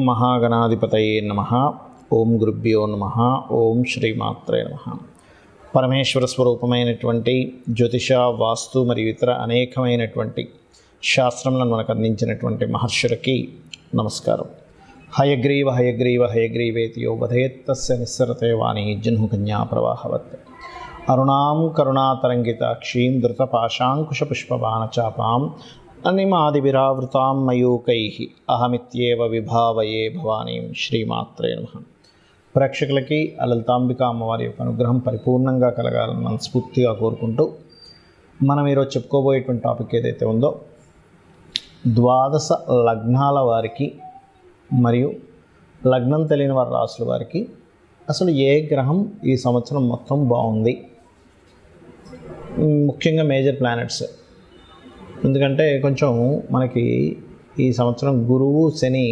మహాగణాధిపతయే నమః. ఓం గురుభ్యో నమః. ఓం శ్రీమాత్రే నమః. పరమేశ్వర స్వరూపమైనటువంటి జ్యోతిష, వాస్తు మరియు ఇతర అనేకమైనటువంటి శాస్త్రములను మనకు అందించినటువంటి మహర్షులకి నమస్కారం. హయగ్రీవ హయగ్రీవ హయగ్రీవేతి యో వధేత్తస్య నిస్సరతే వాణి జహ్నుకన్యా ప్రవాహవత్. అరుణాం కరుణాతరంగితాక్షీం ధృతపాశాంకుశపుష్పబాణచాపాం అనిమాదివిరావృతాం మయూకైః అహమిత్యేవ విభావయే భవానీం. శ్రీమాత్రే నమః. ప్రేక్షకులకి లలితాంబిక అమ్మవారి యొక్క అనుగ్రహం పరిపూర్ణంగా కలగాలని మనస్ఫూర్తిగా కోరుకుంటూ మనం ఈరోజు చెప్పుకోబోయేటువంటి టాపిక్ ఏదైతే ఉందో, ద్వాదశ లగ్నాల వారికి మరియు లగ్నం తెలియని వారి రాసుల వారికి అసలు ఏ గ్రహం ఈ సంవత్సరం మొత్తం బాగుంది, ముఖ్యంగా మేజర్ ప్లానెట్స్. ఎందుకంటే కొంచెం మనకి ఈ సంవత్సరం గురువు, శని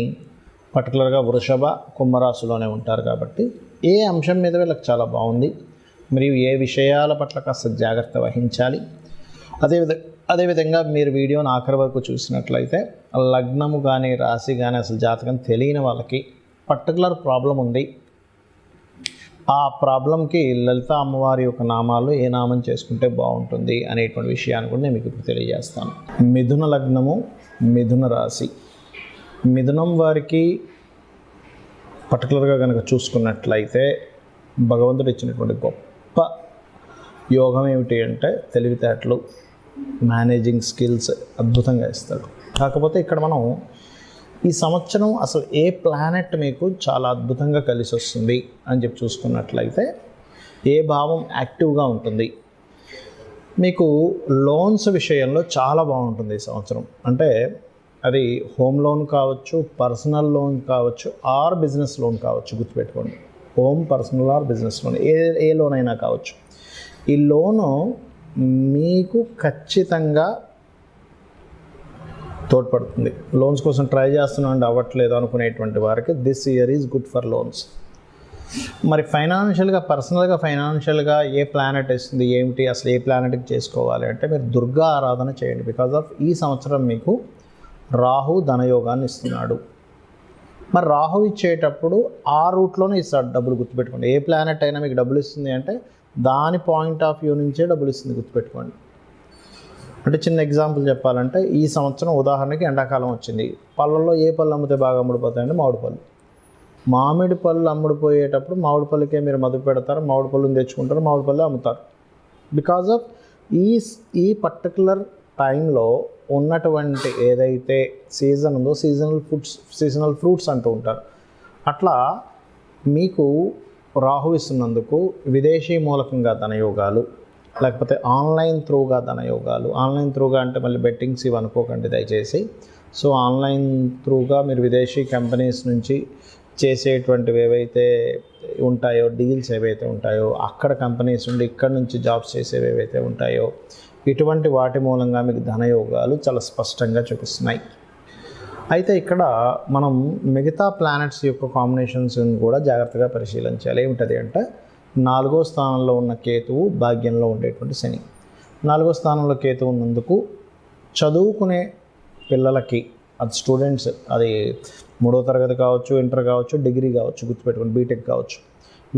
పర్టికులర్గా వృషభ, కుంభరాశిలోనే ఉంటారు కాబట్టి ఏ అంశం మీద వీళ్ళకి చాలా బాగుంది, మరియు ఏ విషయాల పట్ల కాస్త జాగ్రత్త వహించాలి. అదేవిధంగా మీరు వీడియోని ఆఖరి వరకు చూసినట్లయితే లగ్నము కానీ రాశి కానీ అసలు జాతకం తెలియని వాళ్ళకి పర్టికులర్ ప్రాబ్లం ఉంది, ఆ ప్రాబ్లంకి లలిత అమ్మవారి యొక్క నామాలు ఏ నామం చేసుకుంటే బాగుంటుంది అనేటువంటి విషయాన్ని కూడా నేను మీకు ఇప్పుడు తెలియజేస్తాను. మిథున లగ్నము, మిథున రాశి. మిథునం వారికి పర్టికులర్గా కనుక చూసుకున్నట్లయితే భగవంతుడు ఇచ్చినటువంటి గొప్ప యోగం ఏమిటి అంటే తెలివితేటలు, మేనేజింగ్ స్కిల్స్ అద్భుతంగా ఇస్తాడు. కాకపోతే ఇక్కడ మనం ఈ సంవత్సరం అసలు ఏ ప్లానెట్ మీకు చాలా అద్భుతంగా కలిసి వస్తుంది అని చెప్పి చూసుకున్నట్లయితే ఏ భావం యాక్టివ్గా ఉంటుంది. మీకు లోన్స్ విషయంలో చాలా బాగుంటుంది ఈ సంవత్సరం. అంటే అది హోమ్ లోన్ కావచ్చు, పర్సనల్ లోన్ కావచ్చు, ఆర్ బిజినెస్ లోన్ కావచ్చు. గుర్తుపెట్టుకోండి, home, personal or business loan, A loan అయినా కావచ్చు. ఈ లోను మీకు ఖచ్చితంగా తోడ్పడుతుంది. లోన్స్ కోసం ట్రై చేస్తున్నాండి అవ్వట్లేదు అనుకునేటువంటి వారికి this year is good for loans. మరి ఫైనాన్షియల్గా, పర్సనల్గా ఫైనాన్షియల్గా ఏ ప్లానెట్ ఇస్తుంది ఏమిటి, అసలు ఏ ప్లానెట్కి చేసుకోవాలి అంటే మీరు దుర్గా ఆరాధన చేయండి. బికాజ్ ఆఫ్ ఈ సంవత్సరం మీకు రాహు ధనయోగాన్ని ఇస్తున్నాడు. మరి రాహు ఇచ్చేటప్పుడు ఆ రూట్లోనే ఇస్తాడు డబ్బులు. గుర్తుపెట్టుకోండి, ఏ ప్లానెట్ అయినా మీకు డబ్బులు ఇస్తుంది అంటే దాని పాయింట్ ఆఫ్ వ్యూ నుంచే డబ్బులు ఇస్తుంది. గుర్తుపెట్టుకోండి. అంటే చిన్న ఎగ్జాంపుల్ చెప్పాలంటే ఈ సంవత్సరం ఉదాహరణకి ఎండాకాలం వచ్చింది. పళ్ళల్లో ఏ పళ్ళు అమ్మితే బాగా అమ్ముడిపోతాయంటే మామిడి పళ్ళు. మామిడి పళ్ళు అమ్ముడిపోయేటప్పుడు మామిడి పళ్ళకే మీరు మదుపు పెడతారు, మామిడి పళ్ళుని తెచ్చుకుంటారు, మామిడి పళ్ళు అమ్ముతారు. బికాజ్ ఆఫ్ ఈ పర్టికులర్ టైంలో ఉన్నటువంటి ఏదైతే సీజన్ ఉందో సీజనల్ ఫ్రూట్స్ అంటూ ఉంటారు. అట్లా మీకు రాహు ఇస్తున్నందుకు విదేశీ మూలకంగా ధనయోగాలు, లేకపోతే ఆన్లైన్ త్రూగా ధనయోగాలు. ఆన్లైన్ త్రూగా అంటే మళ్ళీ బెట్టింగ్స్ ఇవి అనుకోకండి దయచేసి. సో ఆన్లైన్ త్రూగా మీరు విదేశీ కంపెనీస్ నుంచి చేసేటువంటివి ఏవైతే ఉంటాయో, డీల్స్ ఏవైతే ఉంటాయో, అక్కడ కంపెనీస్ ఉండి ఇక్కడ నుంచి జాబ్స్ చేసేవి ఏవైతే ఉంటాయో, ఇటువంటి వాటి మూలంగా మీకు ధనయోగాలు చాలా స్పష్టంగా చూపిస్తున్నాయి. అయితే ఇక్కడ మనం మిగతా ప్లానెట్స్ యొక్క కాంబినేషన్స్ కూడా జాగ్రత్తగా పరిశీలించాలి. ఏమిటది అంటే 4వ స్థానంలో ఉన్న కేతువు, భాగ్యంలో ఉండేటువంటి శని. 4వ స్థానంలో కేతువు ఉన్నందుకు చదువుకునే పిల్లలకి, అది స్టూడెంట్స్, అది 3వ తరగతి కావచ్చు, ఇంటర్ కావచ్చు, డిగ్రీ కావచ్చు, గుర్తుపెట్టుకోండి, బీటెక్ కావచ్చు,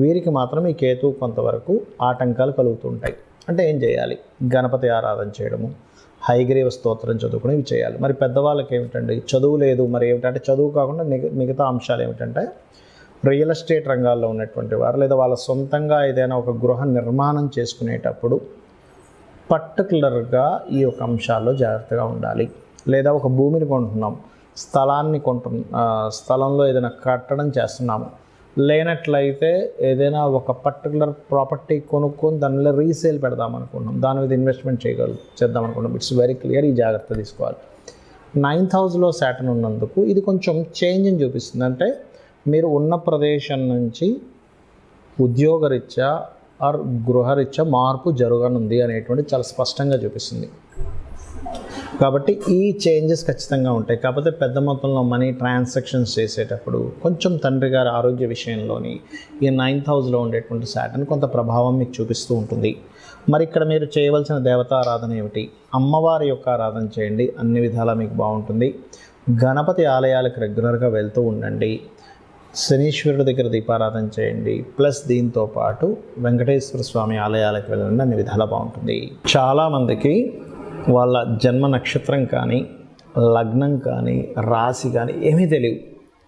వీరికి మాత్రం ఈ కేతువు కొంతవరకు ఆటంకాలు కలుగుతుంటాయి. అంటే ఏం చేయాలి? గణపతి ఆరాధన చేయడము, హయగ్రీవ స్తోత్రం చదువుకుని ఇవి చేయాలి. మరి పెద్దవాళ్ళకి ఏమిటండి, చదువు లేదు, మరి ఏమిటంటే చదువు కాకుండా మిగతా అంశాలు ఏమిటంటే రియల్ ఎస్టేట్ రంగాల్లో ఉన్నటువంటి వారు, లేదా వాళ్ళ సొంతంగా ఏదైనా ఒక గృహ నిర్మాణం చేసుకునేటప్పుడు పర్టికులర్గా ఈ యొక్క అంశాల్లో జాగ్రత్తగా ఉండాలి. లేదా ఒక భూమిని కొంటున్నాం, స్థలంలో ఏదైనా కట్టడం చేస్తున్నాము, లేనట్లయితే ఏదైనా ఒక పర్టికులర్ ప్రాపర్టీ కొనుక్కొని దానిలో రీసేల్ పెడదాం అనుకుంటున్నాం, దాని మీద ఇన్వెస్ట్మెంట్ చేద్దాం అనుకుంటున్నాం. ఇట్స్ వెరీ క్లియర్, ఈ జాగ్రత్త తీసుకోవాలి. 9th హౌస్లో సాటర్న్ ఉన్నందుకు ఇది కొంచెం చేంజ్ని చూపిస్తుంది. అంటే మీరు ఉన్న ప్రదేశం నుంచి ఉద్యోగరీత్యా ఆర్ గృహరీత్యా మార్పు జరగనుంది అనేటువంటి చాలా స్పష్టంగా చూపిస్తుంది. కాబట్టి ఈ చేంజెస్ ఖచ్చితంగా ఉంటాయి. కాకపోతే పెద్ద మొత్తంలో మనీ ట్రాన్సాక్షన్స్ చేసేటప్పుడు కొంచెం తండ్రి గారి ఆరోగ్య విషయంలోని ఈ 9th హౌస్లో ఉండేటువంటి సాటర్న్ కొంత ప్రభావం మీకు చూపిస్తూ ఉంటుంది. మరి ఇక్కడ మీరు చేయవలసిన దేవతా ఆరాధన ఏమిటి? అమ్మవారి యొక్క ఆరాధన చేయండి, అన్ని విధాలా మీకు బాగుంటుంది. గణపతి ఆలయాలకు రెగ్యులర్గా వెళ్తూ ఉండండి. శనీశ్వరుడి దగ్గర దీపారాధన చేయండి. ప్లస్ దీంతో పాటు వెంకటేశ్వర స్వామి ఆలయాలకు వెళ్ళండి. అన్ని విధాలా బాగుంటుంది. చాలామందికి వాళ్ళ జన్మ నక్షత్రం కానీ, లగ్నం కానీ, రాశి కానీ ఏమీ తెలియదు.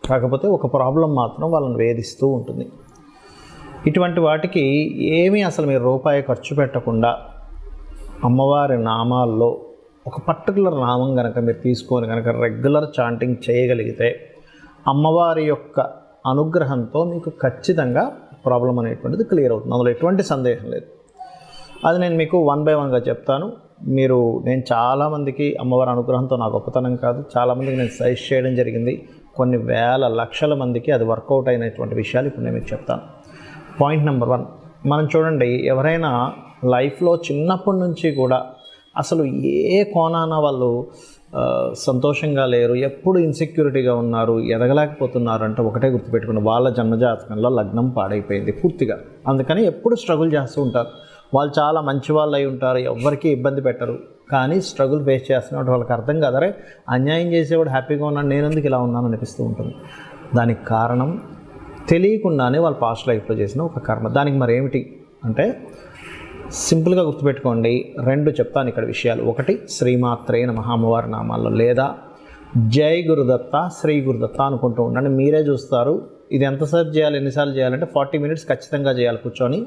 కాకపోతే ఒక ప్రాబ్లం మాత్రం వాళ్ళని వేధిస్తూ ఉంటుంది. ఇటువంటి వాటికి ఏమీ అసలు మీరు రూపాయి ఖర్చు పెట్టకుండా అమ్మవారి నామాల్లో ఒక పర్టికులర్ నామం కనుక మీరు తీసుకొని కనుక రెగ్యులర్ చాంటింగ్ చేయగలిగితే అమ్మవారి యొక్క అనుగ్రహంతో మీకు ఖచ్చితంగా ప్రాబ్లం అనేటువంటిది క్లియర్ అవుతుంది. అందులో ఎటువంటి సందేహం లేదు. అది నేను మీకు 1 by 1గా చెప్తాను. నేను చాలామందికి అమ్మవారి అనుగ్రహంతో నా గొప్పతనం కాదు, చాలామందికి నేను సజెస్ట్ చేయడం జరిగింది. కొన్ని వేల లక్షల మందికి అది వర్కౌట్ అయినటువంటి విషయాలు ఇప్పుడు నేను మీకు చెప్తాను. పాయింట్ నెంబర్ 1, మనం చూడండి, ఎవరైనా లైఫ్లో చిన్నప్పటి నుంచి కూడా అసలు ఏ కోణాన వాళ్ళు సంతోషంగా లేరు, ఎప్పుడు ఇన్సెక్యూరిటీగా ఉన్నారు, ఎదగలేకపోతున్నారు అంటే ఒకటే గుర్తుపెట్టుకుని వాళ్ళ జన్మజాతకంలో లగ్నం పాడైపోయింది పూర్తిగా. అందుకని ఎప్పుడు స్ట్రగుల్ చేస్తూ ఉంటారు. వాళ్ళు చాలా మంచి వాళ్ళు అయి ఉంటారు, ఎవరికి ఇబ్బంది పెట్టరు, కానీ స్ట్రగుల్ ఫేస్ చేస్తున్నట్టు వాళ్ళకి అర్థం కాదు. అరే అన్యాయం చేసేవాడు హ్యాపీగా ఉన్నాను, నేను ఎందుకు ఇలా ఉన్నాను అనిపిస్తూ ఉంటుంది. దానికి కారణం తెలియకుండానే వాళ్ళు పాస్ట్ లైఫ్లో చేసిన ఒక కర్మ. దానికి మరి ఏమిటి అంటే సింపుల్గా గుర్తుపెట్టుకోండి. 2 చెప్తాను ఇక్కడ విషయాలు. 1 శ్రీమాత్రే నమః అమ్మవారి నామాల్లో, లేదా జై గురుదత్త, శ్రీ గురుదత్త అనుకుంటూ ఉండండి. మీరే చూస్తారు ఇది ఎంతసేపు చేయాలి, ఎన్నిసార్లు చేయాలంటే 40 minutes ఖచ్చితంగా చేయాలి కూర్చొని.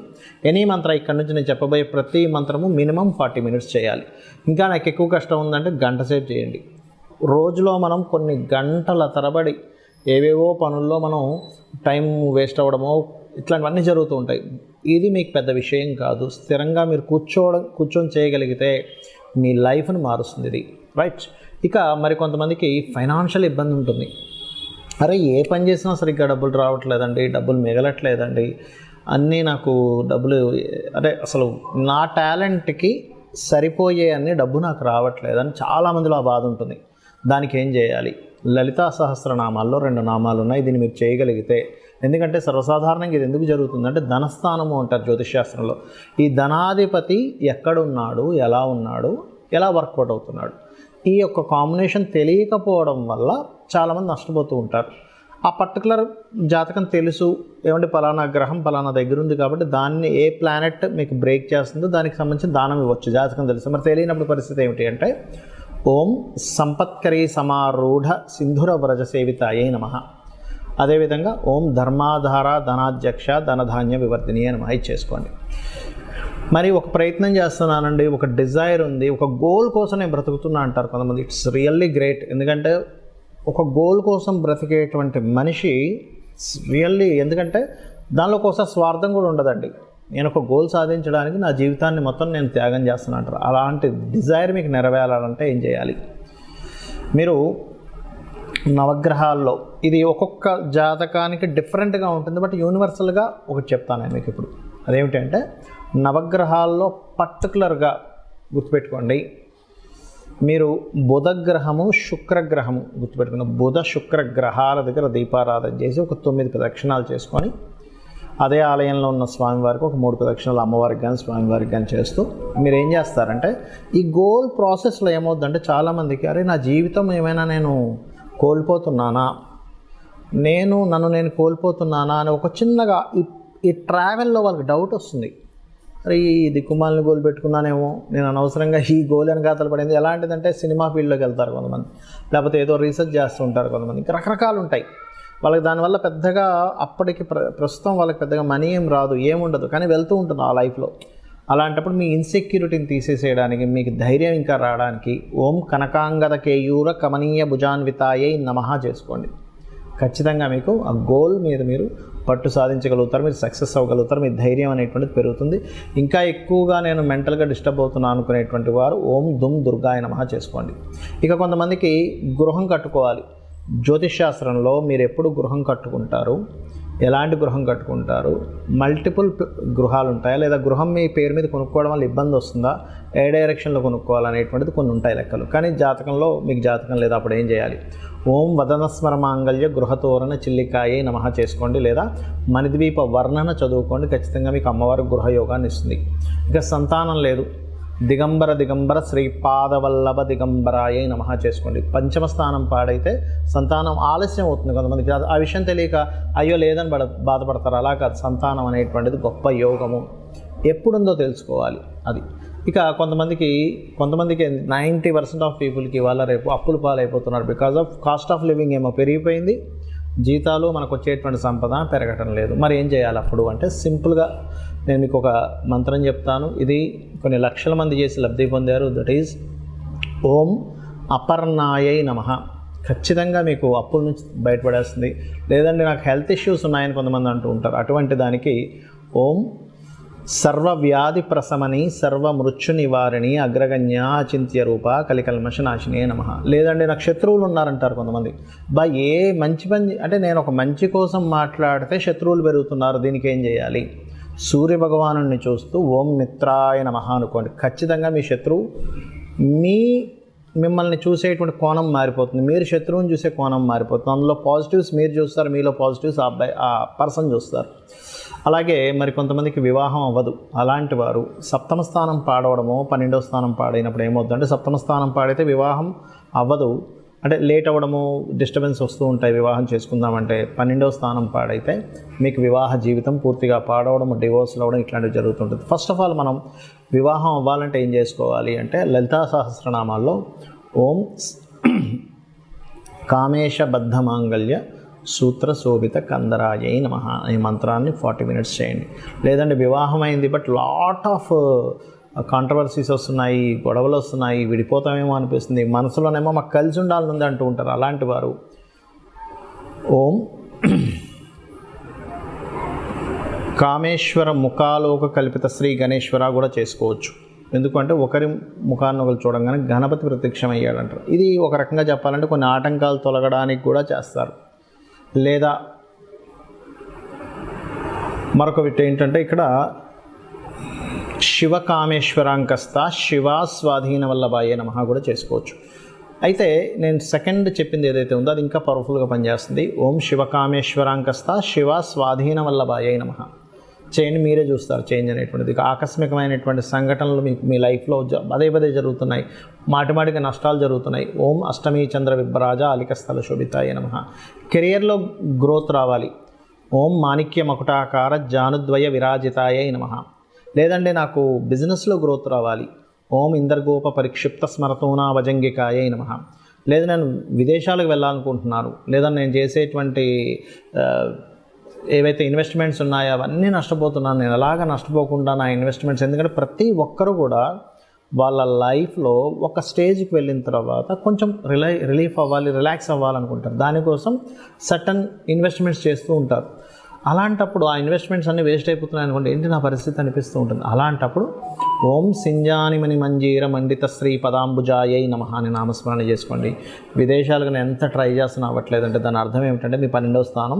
ఎనీ మంత్ర ఇక్కడ నుంచి నేను చెప్పబోయే ప్రతి మంత్రము మినిమం 40 minutes చేయాలి. ఇంకా నాకు ఎక్కువ కష్టం ఉందంటే గంట సేపు చేయండి. రోజులో మనం కొన్ని గంటల తరబడి ఏవేవో పనుల్లో మనం టైం వేస్ట్ అవ్వడమో ఇట్లాంటివన్నీ జరుగుతూ ఉంటాయి. ఇది మీకు పెద్ద విషయం కాదు. స్థిరంగా మీరు కూర్చొని చేయగలిగితే మీ లైఫ్ని మారుస్తుంది ఇది, రైట్? ఇక మరి కొంతమందికి ఫైనాన్షియల్ ఇబ్బంది ఉంటుంది. అరే ఏ పని చేసినా సరిగ్గా డబ్బులు రావట్లేదండి, డబ్బులు మిగలట్లేదండి, అన్నీ నాకు డబ్బులు అదే అసలు నా టాలెంట్కి సరిపోయే అన్ని డబ్బు నాకు రావట్లేదని చాలామందిలో ఆ బాధ ఉంటుంది. దానికి ఏం చేయాలి? లలితా సహస్రనామాల్లో 2 నామాలు ఉన్నాయి. దీన్ని మీరు చేయగలిగితే, ఎందుకంటే సర్వసాధారణంగా ఇది ఎందుకు జరుగుతుందంటే ధనస్థానము అంటారు జ్యోతిష్శాస్త్రంలో. ఈ ధనాధిపతి ఎక్కడున్నాడు, ఎలా ఉన్నాడు, ఎలా వర్కౌట్ అవుతున్నాడు, ఈ యొక్క కాంబినేషన్ తెలియకపోవడం వల్ల చాలామంది నష్టపోతూ ఉంటారు. ఆ పర్టికులర్ జాతకం తెలుసు, ఏమంటే పలానా గ్రహం పలానా దగ్గర ఉంది కాబట్టి దాన్ని ఏ ప్లానెట్ మీకు బ్రేక్ చేస్తుందో దానికి సంబంధించిన దానం ఇవ్వచ్చు, జాతకం తెలుసు. మరి తెలియనప్పుడు పరిస్థితి ఏమిటి అంటే ఓం సంపత్కరీ సమారూఢ సింధుర వ్రజ సేవితాయే నమః, అదేవిధంగా ఓం ధర్మాధార ధనాధ్యక్ష ధనధాన్య వివర్ధిని అని నమః చేసుకోండి. మరి ఒక ప్రయత్నం చేస్తున్నానండి, ఒక డిజైర్ ఉంది, ఒక గోల్ కోసం నేను బ్రతుకుతున్నా అంటారు కొంతమంది. It's really great. ఎందుకంటే ఒక గోల్ కోసం బ్రతికేటువంటి మనిషి రియల్లీ, ఎందుకంటే దానిలో కోసం స్వార్థం కూడా ఉండదండి. నేను ఒక గోల్ సాధించడానికి నా జీవితాన్ని మొత్తం నేను త్యాగం చేస్తున్నా అంటారు. అలాంటి డిజైర్ మీకు నెరవేరాలంటే ఏం చేయాలి? మీరు నవగ్రహాల్లో, ఇది ఒక్కొక్క జాతకానికి డిఫరెంట్గా ఉంటుంది, బట్ యూనివర్సల్గా ఒకటి చెప్తాను నేను మీకు ఇప్పుడు. అదేమిటంటే నవగ్రహాల్లో పర్టికులర్గా గుర్తుపెట్టుకోండి, మీరు బుధగ్రహము శుక్రగ్రహము గుర్తుపెట్టుకున్న బుధ శుక్ర గ్రహాల దగ్గర దీపారాధన చేసి ఒక 9 ప్రదక్షిణాలు చేసుకొని అదే ఆలయంలో ఉన్న స్వామివారికి ఒక 3 ప్రదక్షిణాలు అమ్మవారికి కానీ స్వామివారికి కానీ చేస్తూ మీరు ఏం చేస్తారంటే ఈ గోల్ ప్రాసెస్లో ఏమవుతుందంటే చాలామందికి అరే నా జీవితం ఏమైనా నేను కోల్పోతున్నానా, నన్ను నేను కోల్పోతున్నానా అని ఒక చిన్నగా ఈ ట్రావెల్లో వాళ్ళకి డౌట్ వస్తుంది. అరే ఈ దిక్కుమాలని గోల్ పెట్టుకున్నానేమో, నేను అనవసరంగా ఈ గోల్ అని గాతలు పడింది. ఎలాంటిదంటే సినిమా ఫీల్డ్లోకి వెళ్తారు కొంతమంది, లేకపోతే ఏదో రీసెర్చ్ చేస్తూ ఉంటారు కొంతమంది, ఇంకా రకరకాలు ఉంటాయి వాళ్ళకి. దానివల్ల పెద్దగా అప్పటికి ప్రస్తుతం వాళ్ళకి పెద్దగా మనీ ఏం రాదు, ఏముండదు, కానీ వెళ్తూ ఉంటుంది ఆ లైఫ్లో. అలాంటప్పుడు మీ ఇన్సెక్యూరిటీని తీసేసేయడానికి, మీకు ధైర్యం ఇంకా రావడానికి ఓం కనకాంగద కేయూర కమనీయ భుజాన్వితాయై నమః చేసుకోండి. ఖచ్చితంగా మీకు ఆ గోల్ మీద మీరు పట్టు సాధించగలుగుతారు, మీరు సక్సెస్ అవ్వగలుగుతారు, మీ ధైర్యం అనేటువంటిది పెరుగుతుంది. ఇంకా ఎక్కువగా నేను మెంటల్గా డిస్టర్బ్ అవుతున్నాను అనుకునేటువంటి వారు ఓం దుమ్ దుర్గాయ నమః చేసుకోండి. ఇక కొంతమందికి గృహం కట్టుకోవాలి. జ్యోతిష్శాస్త్రంలో మీరు ఎప్పుడు గృహం కట్టుకుంటారు, ఎలాంటి గృహం కట్టుకుంటారు, మల్టిపుల్ గృహాలు ఉంటాయా, లేదా గృహం మీ పేరు మీద కొనుక్కోవడం వల్ల ఇబ్బంది వస్తుందా, ఏ డైరెక్షన్లో కొనుక్కోవాలనేటువంటిది కొన్ని ఉంటాయి లెక్కలు. కానీ జాతకంలో మీకు జాతకం లేదా అప్పుడు ఏం చేయాలి? ఓం వదనస్మర మాంగళ్య గృహతోరణ చిల్లికాయే నమః చేసుకోండి, లేదా మణిద్వీప వర్ణన చదువుకోండి. ఖచ్చితంగా మీకు అమ్మవారు గృహయోగాన్ని ఇస్తుంది. ఇక సంతానం లేదు, దిగంబర దిగంబర శ్రీపాదవల్లభ దిగంబరాయ నమః చేసుకోండి. పంచమ స్థానం పాడైతే సంతానం ఆలస్యం అవుతుంది. కొంతమందికి ఆ విషయం తెలియక అయ్యో లేదని బాధపడతారు. అలా కాదు, సంతానం అనేటువంటిది గొప్ప యోగము ఎప్పుడుందో తెలుసుకోవాలి. అది ఇక కొంతమందికి 90% ఆఫ్ పీపుల్కి ఇవాళ రేపు అప్పుల పాలైపోతున్నారు. Because of cost of living ఏమో పెరిగిపోయింది, జీతాలు మనకు వచ్చేటువంటి సంపద పెరగటం లేదు. మరి ఏం చేయాలి అప్పుడు అంటే సింపుల్గా నేను మీకు ఒక మంత్రం చెప్తాను. ఇది కొన్ని లక్షల మంది చేసి లబ్ధి పొందారు. దట్ ఈజ్ ఓం అపర్ణాయై నమః. ఖచ్చితంగా మీకు అప్పుల నుంచి బయటపడేస్తుంది. లేదంటే నాకు హెల్త్ ఇష్యూస్ ఉన్నాయని కొంతమంది అంటూ ఉంటారు. అటువంటి దానికి ఓం సర్వవ్యాధి ప్రశమని సర్వమృత్యు నివారిణి అగ్రగణ్య అచింత్య రూప కలికల్మష నాశినే నమః. లేదండి నాకు శత్రువులు ఉన్నారంటారు కొంతమంది. ఏ మంచి పని అంటే నేను ఒక మంచి కోసం మాట్లాడితే శత్రువులు పెరుగుతున్నారు, దీనికి ఏం చేయాలి? సూర్య భగవానుడిని చూస్తూ ఓం మిత్రాయ నమః అనుకోండి. ఖచ్చితంగా మీ శత్రువు మిమ్మల్ని చూసేటువంటి కోణం మారిపోతుంది, మీరు శత్రువుని చూసే కోణం మారిపోతుంది. అందులో పాజిటివ్స్ మీరు చూస్తారు, మీలో పాజిటివ్స్ ఆ పర్సన్ చూస్తారు. అలాగే మరి కొంతమందికి వివాహం అవ్వదు. అలాంటి వారు సప్తమ స్థానం పాడవడము, 12వ స్థానం పాడైనప్పుడు ఏమవుతుందంటే సప్తమ స్థానం పాడైతే వివాహం అవ్వదు, అంటే లేట్ అవ్వడము, డిస్టర్బెన్స్ వస్తూ ఉంటాయి వివాహం చేసుకుందామంటే. 12వ స్థానం పాడైతే మీకు వివాహ జీవితం పూర్తిగా పాడవడం, డివోర్స్లు అవ్వడం ఇట్లాంటివి జరుగుతుంటుంది. ఫస్ట్ ఆఫ్ ఆల్ మనం వివాహం అవ్వాలంటే ఏం చేసుకోవాలి అంటే లలితా సహస్రనామాల్లో ఓం కామేశబద్ధ మాంగళ్య సూత్ర శోభిత కందరాయై నమః అనే మంత్రాన్ని 40 minutes చేయండి. లేదంటే వివాహం అయింది బట్ లాట్ ఆఫ్ కాంట్రవర్సీస్ వస్తున్నాయి, గొడవలు వస్తున్నాయి, విడిపోతామేమో అనిపిస్తుంది, మనసులోనేమో మాకు కలిసి ఉండాలని అంటూ ఉంటారు. అలాంటి వారు ఓం కామేశ్వర ముఖాలోక కల్పిత శ్రీ గణేశ్వర కూడా చేసుకోవచ్చు. ఎందుకంటే ఒకరి ముఖాన్ని ఒకరు చూడంగానే గణపతి ప్రత్యక్షమయ్యాడంటారు. ఇది ఒక రకంగా చెప్పాలంటే కొన్ని ఆటంకాలు తొలగడానికి కూడా చేస్తారు. లేదా మరొక విట్ ఏంటంటే ఇక్కడ శివకామేశ్వరాంకస్త శివ స్వాధీన వల్లభాయే నమః కూడా చేసుకోవచ్చు. అయితే నేను సెకండ్ చెప్పింది ఏదైతే ఉందో అది ఇంకా పవర్ఫుల్గా పనిచేస్తుంది. ఓం శివకామేశ్వరాంకస్త శివ స్వాధీన వల్లభాయే నమః చేయండి. మీరే చూస్తారు చేంజ్ అనేటువంటిది. ఆకస్మికమైనటువంటి సంఘటనలు మీ లైఫ్లో పదే జరుగుతున్నాయి, మాటిమాటిగా నష్టాలు జరుగుతున్నాయి. ఓం అష్టమీ చంద్ర విభ్రాజ అలిక స్థల శోభితాయ నమః. కెరియర్లో గ్రోత్ రావాలి. ఓం మాణిక్య మకుటాకార జానుద్వయ విరాజితాయ నమః. లేదంటే నాకు బిజినెస్లో గ్రోత్ రావాలి. ఓం ఇందర్గోప పరిక్షిప్త స్మరతోనా వజంగికాయ నమః. లేదా నేను విదేశాలకు వెళ్ళాలనుకుంటున్నాను, లేదా నేను చేసేటువంటి ఏవైతే ఇన్వెస్ట్మెంట్స్ ఉన్నాయో అవన్నీ నష్టపోతున్నాను, నేను అలాగా నష్టపోకుండా నా ఇన్వెస్ట్మెంట్స్, ఎందుకంటే ప్రతి ఒక్కరు కూడా వాళ్ళ లైఫ్లో ఒక స్టేజ్కి వెళ్ళిన తర్వాత కొంచెం రిలీఫ్ అవ్వాలి, రిలాక్స్ అవ్వాలనుకుంటారు. దానికోసం సర్టన్ ఇన్వెస్ట్మెంట్స్ చేస్తూ ఉంటారు. అలాంటప్పుడు ఆ ఇన్వెస్ట్మెంట్స్ అన్నీ వేస్ట్ అయిపోతున్నాయి అనుకోండి, ఏంటి నా పరిస్థితి అనిపిస్తూ ఉంటుంది. అలాంటప్పుడు ఓం సింజానిమణి మంజీర మండిత శ్రీ పదాంబుజాయై నమః అని నామస్మరణ చేసుకోండి. విదేశాలకు నేను ఎంత ట్రై చేస్తున్నా అవ్వట్లేదంటే దాని అర్థం ఏమిటంటే మీ 12వ స్థానం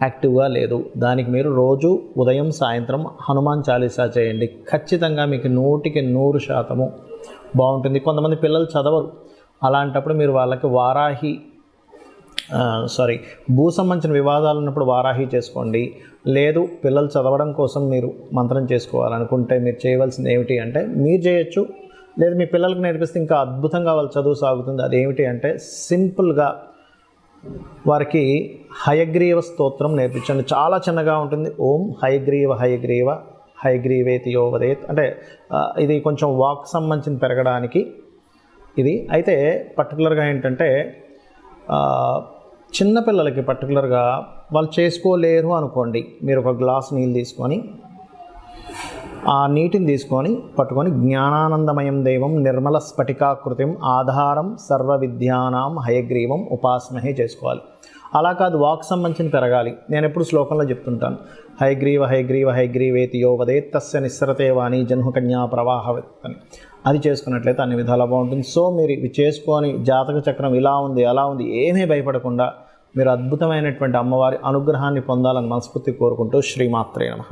యాక్టివ్గా లేదు. దానికి మీరు రోజు ఉదయం సాయంత్రం హనుమాన్ చాలీసా చేయండి. ఖచ్చితంగా మీకు 100% బాగుంటుంది. కొంతమంది పిల్లలు చదవరు, అలాంటప్పుడు మీరు వాళ్ళకి భూ సంబంధించిన వివాదాలు ఉన్నప్పుడు వారాహి చేసుకోండి. లేదు పిల్లలు చదవడం కోసం మీరు మంత్రం చేసుకోవాలనుకుంటే మీరు చేయవలసింది ఏమిటి అంటే మీరు చేయొచ్చు, లేదు మీ పిల్లలకు నేర్పిస్తే ఇంకా అద్భుతంగా వాళ్ళ చదువు సాగుతుంది. అదేమిటి అంటే సింపుల్గా వారికి హయగ్రీవ స్తోత్రం నేర్పించండి. చాలా చిన్నగా ఉంటుంది. ఓం హయగ్రీవ హయగ్రీవ హయగ్రీవేతి యోవదేత్ అంటే ఇది కొంచెం వాక్ సంబంధించిన పెరగడానికి ఇది. అయితే పర్టికులర్గా ఏంటంటే చిన్నపిల్లలకి పర్టికులర్గా వాళ్ళు చేసుకోలేరు అనుకోండి, మీరు ఒక గ్లాస్ నీళ్ళు తీసుకొని ఆ నీటిని పట్టుకొని జ్ఞానానందమయం దేవం నిర్మల స్ఫటికాకృతిం ఆధారం సర్వ విద్యానాం హయగ్రీవం ఉపాసమహే చేసుకోవాలి. అలా కాదు, వాక్ సంబంధించిన పెరగాలి. నేను ఎప్పుడు శ్లోకంలో చెప్తుంటాను, హయగ్రీవ హయగ్రీవ హయగ్రీవేతి యో వదేత్ తస్య నిస్సరతే వాణి జన్మకన్యా ప్రవాహవత్ అని. అది చేసుకున్నట్లయితే అన్ని విధాలా బాగుంటుంది. సో మీరు ఇవి చేసుకొని జాతక చక్రం ఇలా ఉంది అలా ఉంది ఏమీ భయపడకుండా మీరు అద్భుతమైనటువంటి అమ్మవారి అనుగ్రహాన్ని పొందాలని మనస్ఫూర్తి కోరుకుంటూ శ్రీమాత్రే నమః.